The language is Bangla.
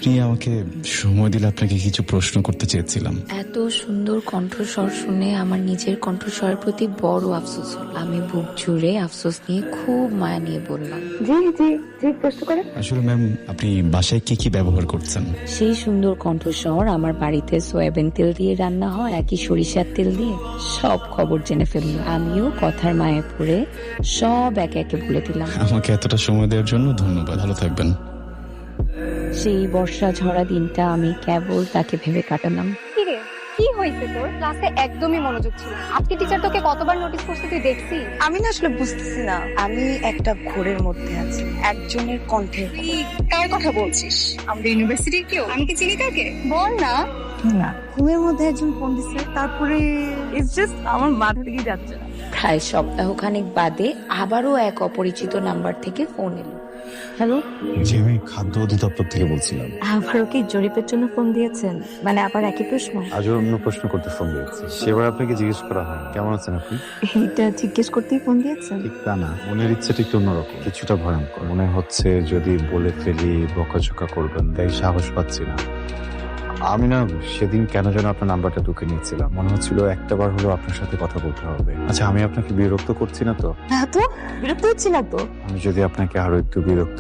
আপনি আমাকে সময় দিলে আপনাকে কিছু প্রশ্ন করতে চেয়েছিলাম। এত সুন্দর কণ্ঠস্বর শুনে আমার নিজের কণ্ঠস্বরের প্রতি বড় আফসোস হলো। আমি বুক জুড়ে আফসোস নিয়ে খুব মায়া নিয়ে বললাম, জি জি জি, প্রশ্ন করেন। আসলে ম্যাম, আপনি বাসায় কি কি ব্যবহার করছেন? সেই সুন্দর কণ্ঠস্বর আমার বাড়িতে সয়াবিন তেল দিয়ে রান্না হয় নাকি সরিষার তেল দিয়ে, সব খবর জেনে ফেললো। আমিও কথার মায়ে পড়ে সব একে একে বলে দিলাম। আমাকে এতটা সময় দেওয়ার জন্য ধন্যবাদ। ভালো থাকবেন। সেই বর্ষা ঝরা দিনটা আমি কেবল তাকে ভেবে কাটালাম। কিরে, কি হয়েছে তোর? ক্লাসে একদমই মনোযোগ ছিল না। আজকে টিচার তোকে কতবার নোটিস করছে তুই দেখছিস? আমি না আসলে বুঝতেছি না, আমি একটা ঘোরের মধ্যে আছি, একজনের কণ্ঠে। কার কথা বলছিস? আমাদের ইউনিভার্সিটির কেউ? আমি কি চিনি তাকে? বল না। না, ঘুমের মধ্যে একজন ফোন দিচ্ছে, তারপরে ইটস জাস্ট আমার মাথা থেকে যাচ্ছে না। প্রায় সপ্তাহখানেক বাদে আবারও এক অপরিচিত নাম্বার থেকে ফোন এলো। হ্যালো, জি, আমি খাদ্য অধিদপ্তর থেকে বলছিলাম। আবারও কি জরিপের জন্য ফোন দিয়েছেন? মানে আবার একই প্রশ্ন? আজও অন্য প্রশ্ন করতে ফোন দিয়েছি, সেবার আপনাকে জিজ্ঞেস করা হয় কেমন আছেন আপনি। এইটা জিজ্ঞেস করতেই ফোন দিয়েছেন? ঠিক তা না, মনের ইচ্ছেটা একটু অন্যরকম, কিছুটা ভয়ঙ্কর। মনে হচ্ছে যদি বলে ফেলি বকাঝকা করবেন, তাই সাহস পাচ্ছি না। আমি না সেদিন কেন যেন আপনার নাম্বারটা ঢুকে নিয়েছিলাম, মনে হচ্ছিল একটাবার হলো আপনার সাথে কথা বলতে হবে। আচ্ছা, আমি আপনাকে বিরক্ত করছি না তো? না তো, বিরক্ত হচ্ছি না তো। আমি যদি আপনাকে আরো একটু বিরক্ত